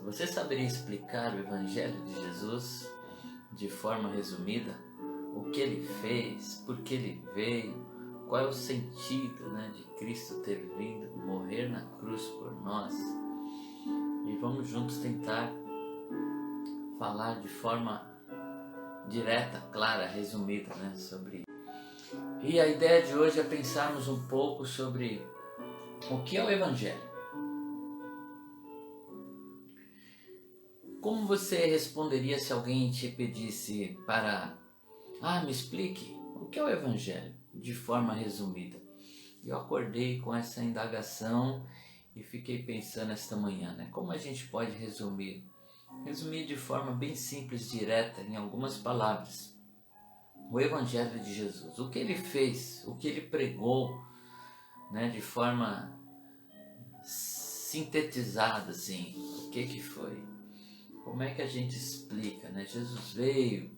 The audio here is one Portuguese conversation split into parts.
Você saberia explicar o Evangelho de Jesus de forma resumida? O que ele fez, por que ele veio, qual é o sentido, de Cristo ter vindo, morrer na cruz por nós? E vamos juntos tentar falar de forma direta, clara, resumida, sobre isso. E a ideia de hoje é pensarmos um pouco sobre o que é o Evangelho. Como você responderia se alguém te pedisse me explique o que é o Evangelho de forma resumida? Eu acordei com essa indagação e fiquei pensando esta manhã, como a gente pode resumir de forma bem simples, direta, em algumas palavras, o Evangelho de Jesus, o que ele fez, o que ele pregou, de forma sintetizada, assim, o que foi? Como é que a gente explica, Jesus veio,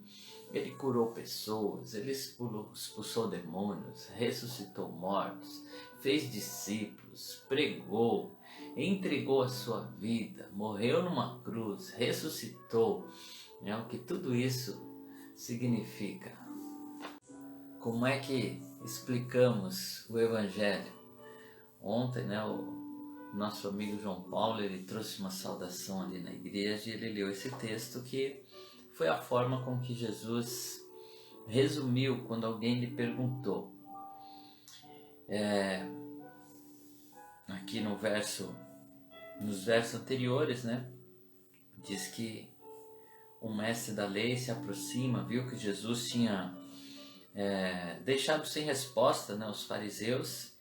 ele curou pessoas, ele expulsou demônios, ressuscitou mortos, fez discípulos, pregou, entregou a sua vida, morreu numa cruz, ressuscitou. O que tudo isso significa? Como é que explicamos o Evangelho? Ontem, o nosso amigo João Paulo, ele trouxe uma saudação ali na igreja e ele leu esse texto que foi a forma com que Jesus resumiu quando alguém lhe perguntou. Aqui nos versos anteriores, diz que o mestre da lei se aproxima, viu que Jesus tinha deixado sem resposta, os fariseus,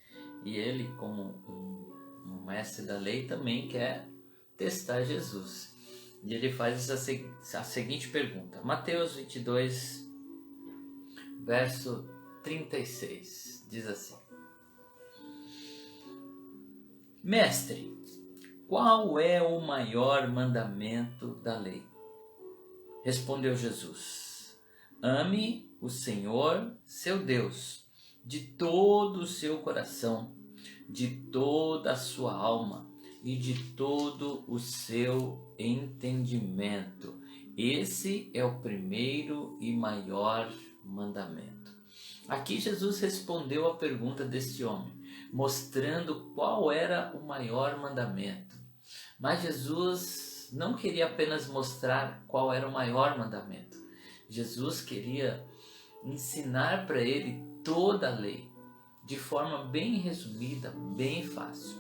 e ele, como um mestre da lei, também quer testar Jesus. E ele faz a seguinte pergunta, Mateus 22, verso 36, diz assim: Mestre, qual é o maior mandamento da lei? Respondeu Jesus: Ame o Senhor, seu Deus, de todo o seu coração, de toda a sua alma e de todo o seu entendimento. Esse é o primeiro e maior mandamento. Aqui Jesus respondeu a pergunta deste homem, mostrando qual era o maior mandamento. Mas Jesus não queria apenas mostrar qual era o maior mandamento. Jesus queria ensinar para ele toda a lei, de forma bem resumida, bem fácil.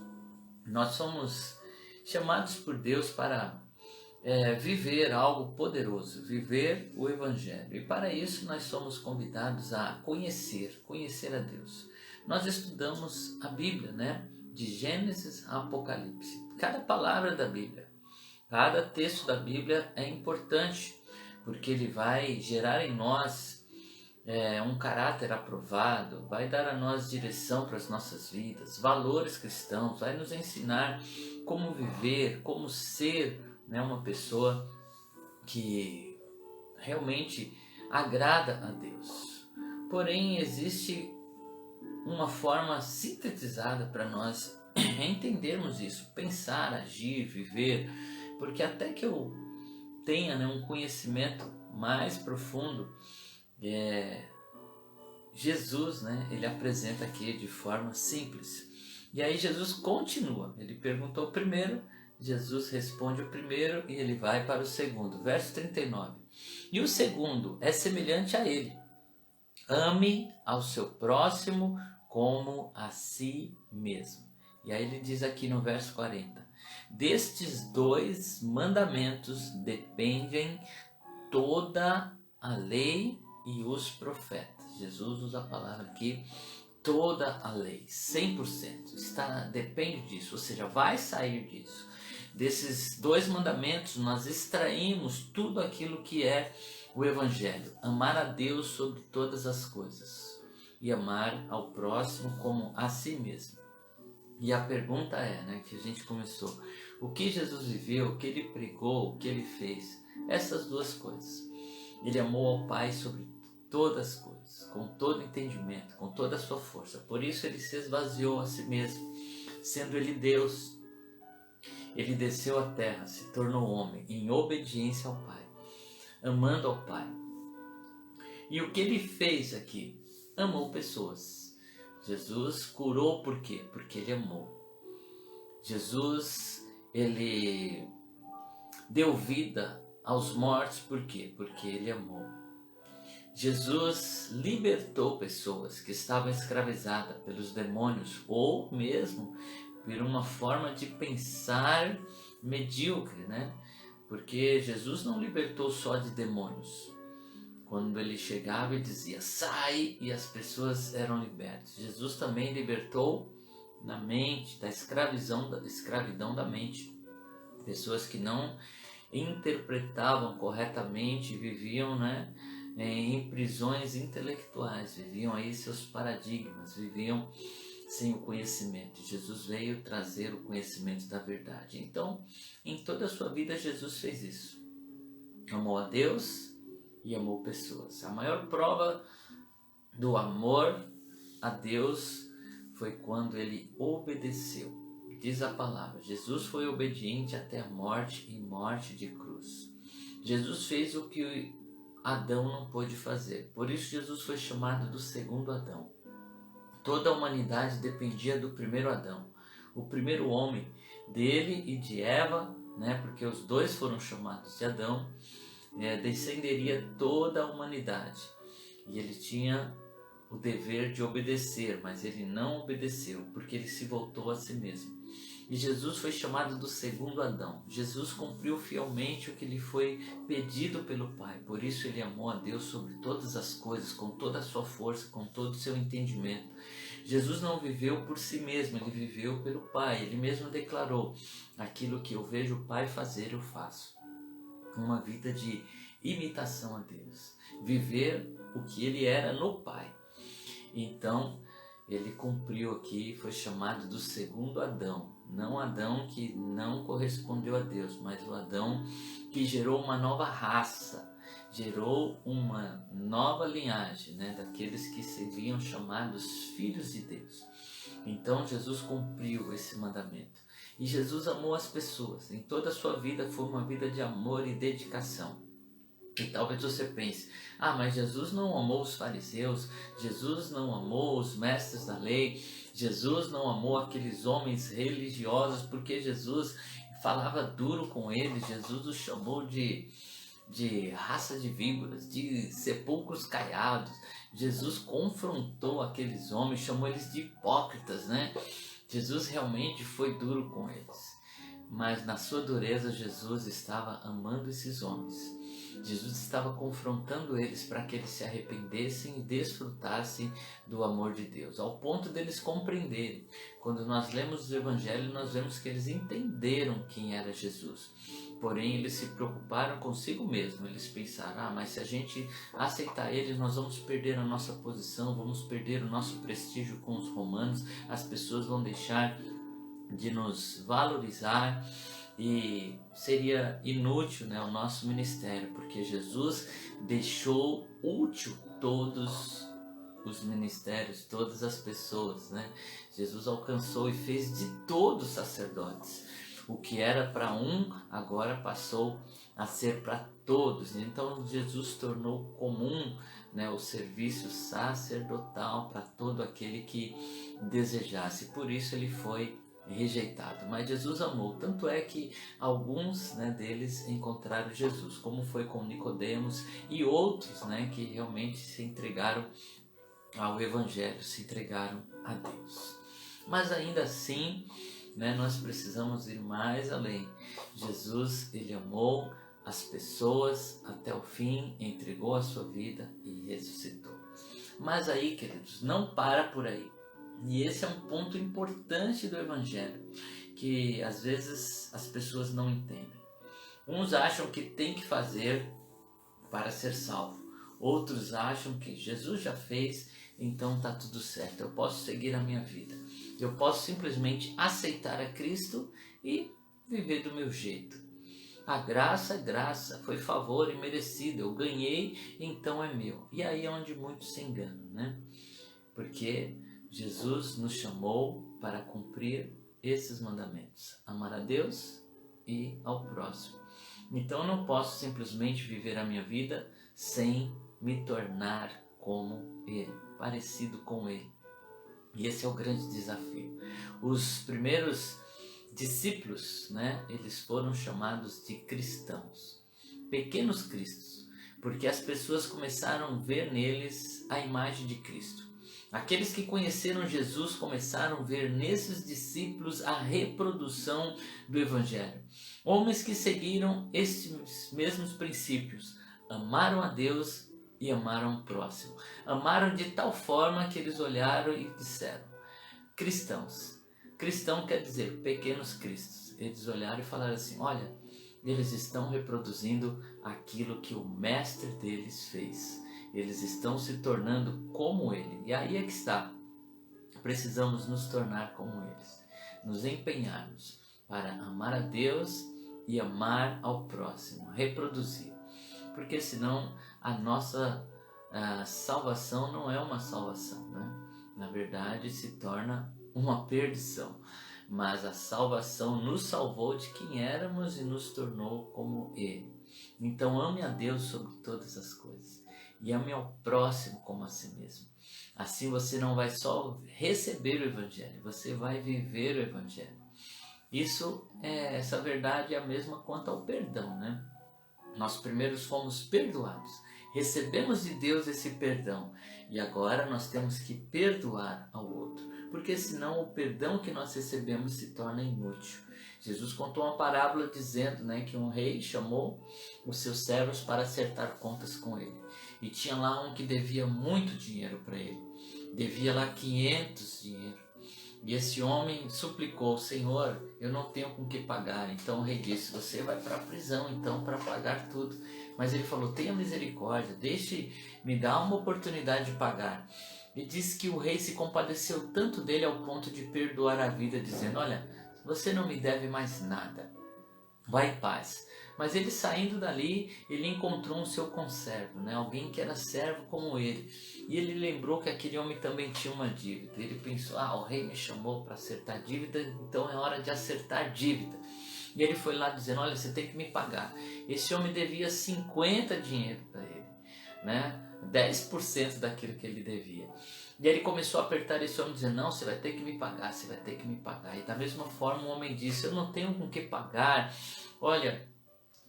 Nós somos chamados por Deus para viver algo poderoso, viver o Evangelho. E para isso nós somos convidados a conhecer a Deus. Nós estudamos a Bíblia, de Gênesis a Apocalipse. Cada palavra da Bíblia, cada texto da Bíblia é importante, porque ele vai gerar em nós um caráter aprovado, vai dar a nós direção para as nossas vidas, valores cristãos, vai nos ensinar como viver, como ser uma pessoa que realmente agrada a Deus. Porém, existe uma forma sintetizada para nós entendermos isso, pensar, agir, viver, porque até que eu tenha um conhecimento mais profundo, Jesus, ele apresenta aqui de forma simples. E aí Jesus continua, ele perguntou o primeiro, Jesus responde o primeiro e ele vai para o segundo, verso 39. E o segundo é semelhante a ele: ame ao seu próximo como a si mesmo. E aí ele diz aqui no verso 40, destes dois mandamentos dependem toda a lei e os profetas. Jesus usa a palavra aqui, toda a lei, 100%, depende disso, ou seja, vai sair disso. Desses dois mandamentos nós extraímos tudo aquilo que é o Evangelho: amar a Deus sobre todas as coisas e amar ao próximo como a si mesmo. E a pergunta que a gente começou: o que Jesus viveu, o que ele pregou, o que ele fez? Essas duas coisas. Ele amou ao Pai sobre todas as coisas, com todo entendimento, com toda a sua força. Por isso ele se esvaziou a si mesmo, sendo ele Deus. Ele desceu à terra, se tornou homem, em obediência ao Pai, amando ao Pai. E o que ele fez aqui? Amou pessoas. Jesus curou por quê? Porque ele amou. Jesus, ele deu vida aos mortos por quê? Porque ele amou. Jesus libertou pessoas que estavam escravizadas pelos demônios ou mesmo por uma forma de pensar medíocre, né? Porque Jesus não libertou só de demônios. Quando ele chegava e dizia, sai, e as pessoas eram libertas. Jesus também libertou na mente, da escravidão da mente. Pessoas que não interpretavam corretamente, viviam, né, em prisões intelectuais, viviam aí seus paradigmas, viviam sem o conhecimento. Jesus veio trazer o conhecimento da verdade. Então, em toda a sua vida, Jesus fez isso. Amou a Deus e amou pessoas. A maior prova do amor a Deus foi quando ele obedeceu. Diz a palavra, Jesus foi obediente até a morte e morte de cruz. Jesus fez o que Adão não pôde fazer. Por isso Jesus foi chamado do segundo Adão. Toda a humanidade dependia do primeiro Adão. O primeiro homem, dele e de Eva, né, porque os dois foram chamados de Adão, descenderia toda a humanidade. E ele tinha o dever de obedecer, mas ele não obedeceu, porque ele se voltou a si mesmo. E Jesus foi chamado do segundo Adão. Jesus cumpriu fielmente o que lhe foi pedido pelo Pai. Por isso ele amou a Deus sobre todas as coisas, com toda a sua força, com todo o seu entendimento. Jesus não viveu por si mesmo, ele viveu pelo Pai. Ele mesmo declarou, aquilo que eu vejo o Pai fazer, eu faço. Uma vida de imitação a Deus. Viver o que ele era no Pai. Então, ele cumpriu aqui, foi chamado do segundo Adão. Não Adão que não correspondeu a Deus, mas o Adão que gerou uma nova raça, gerou uma nova linhagem, né, daqueles que seriam chamados filhos de Deus. Então, Jesus cumpriu esse mandamento. E Jesus amou as pessoas. Em toda a sua vida foi uma vida de amor e dedicação. E talvez você pense, mas Jesus não amou os fariseus, Jesus não amou os mestres da lei, Jesus não amou aqueles homens religiosos, porque Jesus falava duro com eles, Jesus os chamou de raça de víboras, de sepulcros caiados. Jesus confrontou aqueles homens, chamou eles de hipócritas, né? Jesus realmente foi duro com eles, mas na sua dureza Jesus estava amando esses homens. Jesus estava confrontando eles para que eles se arrependessem e desfrutassem do amor de Deus, ao ponto deles compreenderem. Quando nós lemos o Evangelho, nós vemos que eles entenderam quem era Jesus. Porém, eles se preocuparam consigo mesmo. Eles pensaram, mas se a gente aceitar eles, nós vamos perder a nossa posição, vamos perder o nosso prestígio com os romanos, as pessoas vão deixar de nos valorizar e seria inútil, né, o nosso ministério, porque Jesus deixou útil todos os ministérios, todas as pessoas, né? Jesus alcançou e fez de todos sacerdotes. O que era para um, agora passou a ser para todos. Então Jesus tornou comum, né, o serviço sacerdotal para todo aquele que desejasse. Por isso ele foi rejeitado, mas Jesus amou. Tanto é que alguns, né, deles encontraram Jesus, como foi com Nicodemos e outros, né, que realmente se entregaram ao Evangelho, se entregaram a Deus. Mas ainda assim, né, nós precisamos ir mais além. Jesus, ele amou as pessoas até o fim, entregou a sua vida e ressuscitou. Mas aí, queridos, não para por aí. E esse é um ponto importante do Evangelho, que às vezes as pessoas não entendem. Uns acham que tem que fazer para ser salvo. Outros acham que Jesus já fez, então está tudo certo. Eu posso seguir a minha vida. Eu posso simplesmente aceitar a Cristo e viver do meu jeito. A graça é graça, foi favor e merecido. Eu ganhei, então é meu. E aí é onde muitos se enganam, né? Porque Jesus nos chamou para cumprir esses mandamentos: amar a Deus e ao próximo. Então eu não posso simplesmente viver a minha vida sem me tornar como Ele, parecido com Ele. E esse é o grande desafio. Os primeiros discípulos, eles foram chamados de cristãos, pequenos cristos, porque as pessoas começaram a ver neles a imagem de Cristo. Aqueles que conheceram Jesus começaram a ver nesses discípulos a reprodução do Evangelho. Homens que seguiram esses mesmos princípios, amaram a Deus e amaram o próximo. Amaram de tal forma que eles olharam e disseram: cristãos. Cristão quer dizer pequenos cristos. Eles olharam e falaram assim: olha, eles estão reproduzindo aquilo que o mestre deles fez. Eles estão se tornando como ele. E aí é que está. Precisamos nos tornar como eles. Nos empenharmos para amar a Deus e amar ao próximo. Reproduzir. Porque senão a nossa salvação não é uma salvação, Na verdade se torna uma perdição. Mas a salvação nos salvou de quem éramos e nos tornou como Ele. Então ame a Deus sobre todas as coisas e ame ao próximo como a si mesmo. Assim você não vai só receber o Evangelho, você vai viver o Evangelho. Essa verdade é a mesma quanto ao perdão, Nós primeiro fomos perdoados, recebemos de Deus esse perdão e agora nós temos que perdoar ao outro, porque senão o perdão que nós recebemos se torna inútil. Jesus contou uma parábola dizendo que um rei chamou os seus servos para acertar contas com ele. E tinha lá um que devia muito dinheiro para ele, devia lá 500 dinheiro. E esse homem suplicou: Senhor, eu não tenho com que pagar. Então o rei disse: você vai para a prisão então para pagar tudo. Mas ele falou: tenha misericórdia, me dá uma oportunidade de pagar. E disse que o rei se compadeceu tanto dele ao ponto de perdoar a vida, dizendo: olha, você não me deve mais nada, vai em paz. Mas ele saindo dali, ele encontrou um seu conservo, alguém que era servo como ele. E ele lembrou que aquele homem também tinha uma dívida. Ele pensou: o rei me chamou para acertar dívida, então é hora de acertar dívida. E ele foi lá dizendo: olha, você tem que me pagar. Esse homem devia 50 dinheiro para ele, 10% daquilo que ele devia. E ele começou a apertar esse homem, dizendo: não, você vai ter que me pagar, você vai ter que me pagar. E da mesma forma o homem disse: eu não tenho com que pagar, olha,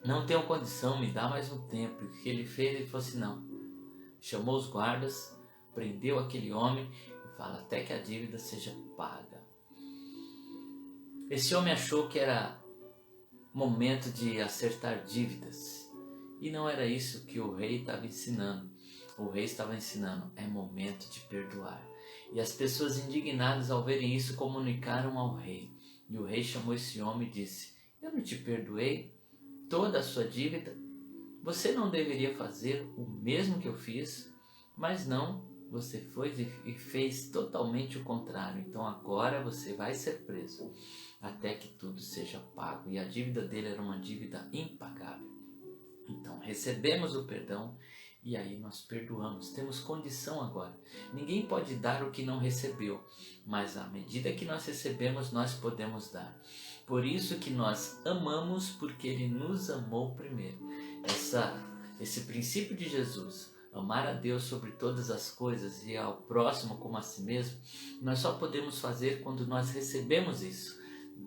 não tenho condição, me dá mais um tempo. E o que ele fez? Ele falou assim: não. Chamou os guardas, prendeu aquele homem e fala: até que a dívida seja paga. Esse homem achou que era momento de acertar dívidas. E não era isso que o rei estava ensinando. O rei estava ensinando: é momento de perdoar. E as pessoas indignadas ao verem isso comunicaram ao rei. E o rei chamou esse homem e disse: eu não te perdoei toda a sua dívida? Você não deveria fazer o mesmo que eu fiz? Mas não, você foi e fez totalmente o contrário. Então agora você vai ser preso até que tudo seja pago. E a dívida dele era uma dívida impagável. Então recebemos o perdão e aí nós perdoamos. Temos condição agora. Ninguém pode dar o que não recebeu, mas à medida que nós recebemos, nós podemos dar. Por isso que nós amamos, porque Ele nos amou primeiro. Esse princípio de Jesus, amar a Deus sobre todas as coisas e ao próximo como a si mesmo, nós só podemos fazer quando nós recebemos isso.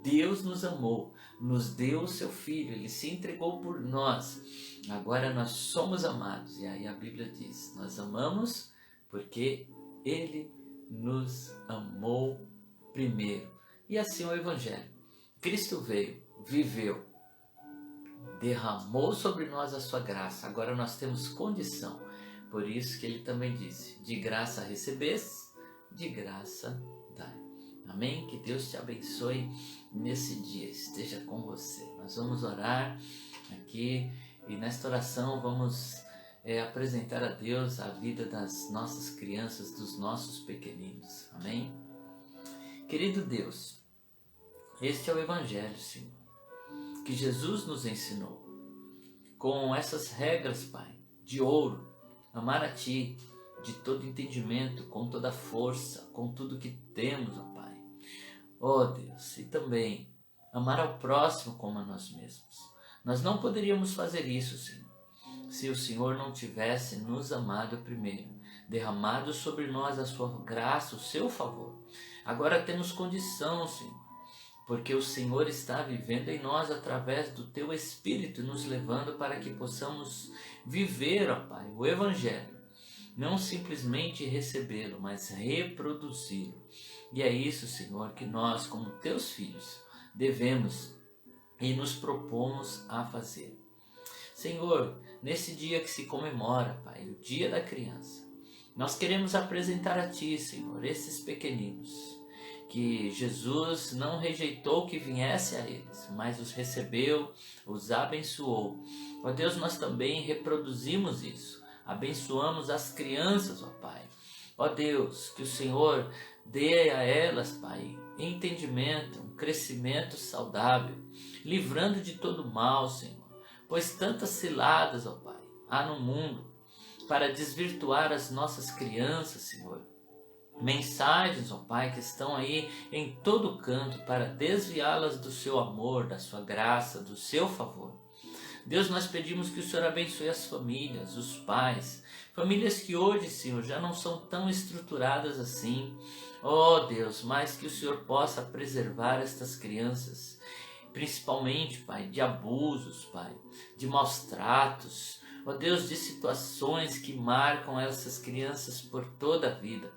Deus nos amou, nos deu o seu Filho, Ele se entregou por nós. Agora nós somos amados. E aí a Bíblia diz: nós amamos porque Ele nos amou primeiro. E assim o Evangelho. Cristo veio, viveu, derramou sobre nós a sua graça. Agora nós temos condição. Por isso que Ele também disse: de graça recebeste, de graça dai. Amém? Que Deus te abençoe nesse dia, esteja com você. Nós vamos orar aqui e nesta oração vamos apresentar a Deus a vida das nossas crianças, dos nossos pequeninos. Amém? Querido Deus, este é o Evangelho, Senhor, que Jesus nos ensinou. Com essas regras, Pai, de ouro, amar a Ti de todo entendimento, com toda força, com tudo que temos, ó Pai. Oh Deus, e também amar ao próximo como a nós mesmos. Nós não poderíamos fazer isso, Senhor, se o Senhor não tivesse nos amado primeiro, derramado sobre nós a sua graça, o seu favor. Agora temos condição, Senhor, porque o Senhor está vivendo em nós através do Teu Espírito, nos levando para que possamos viver, ó Pai, o Evangelho. Não simplesmente recebê-lo, mas reproduzi-lo. E é isso, Senhor, que nós, como Teus filhos, devemos e nos propomos a fazer. Senhor, nesse dia que se comemora, Pai, o Dia da Criança, nós queremos apresentar a Ti, Senhor, esses pequeninos, que Jesus não rejeitou que viesse a eles, mas os recebeu, os abençoou. Ó Deus, nós também reproduzimos isso, abençoamos as crianças, ó Pai. Ó Deus, que o Senhor dê a elas, Pai, entendimento, um crescimento saudável, livrando de todo mal, Senhor, pois tantas ciladas, ó Pai, há no mundo para desvirtuar as nossas crianças, Senhor. Mensagens, ó Pai, que estão aí em todo canto para desviá-las do seu amor, da sua graça, do seu favor. Deus, nós pedimos que o Senhor abençoe as famílias, os pais, famílias que hoje, Senhor, já não são tão estruturadas assim. Oh Deus, mas que o Senhor possa preservar estas crianças, principalmente, Pai, de abusos, Pai, de maus tratos, ó Deus, de situações que marcam essas crianças por toda a vida.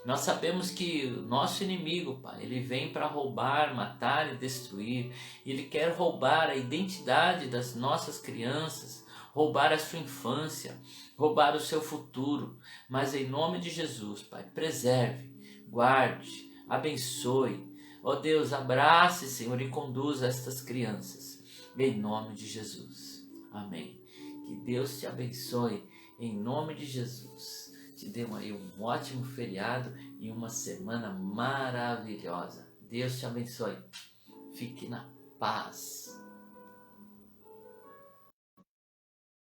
Nós sabemos que o nosso inimigo, Pai, ele vem para roubar, matar e destruir. Ele quer roubar a identidade das nossas crianças, roubar a sua infância, roubar o seu futuro. Mas em nome de Jesus, Pai, preserve, guarde, abençoe. Ó Deus, abrace, Senhor, e conduza estas crianças. Em nome de Jesus. Amém. Que Deus te abençoe em nome de Jesus. Te dê aí um ótimo feriado e uma semana maravilhosa. Deus te abençoe. Fique na paz.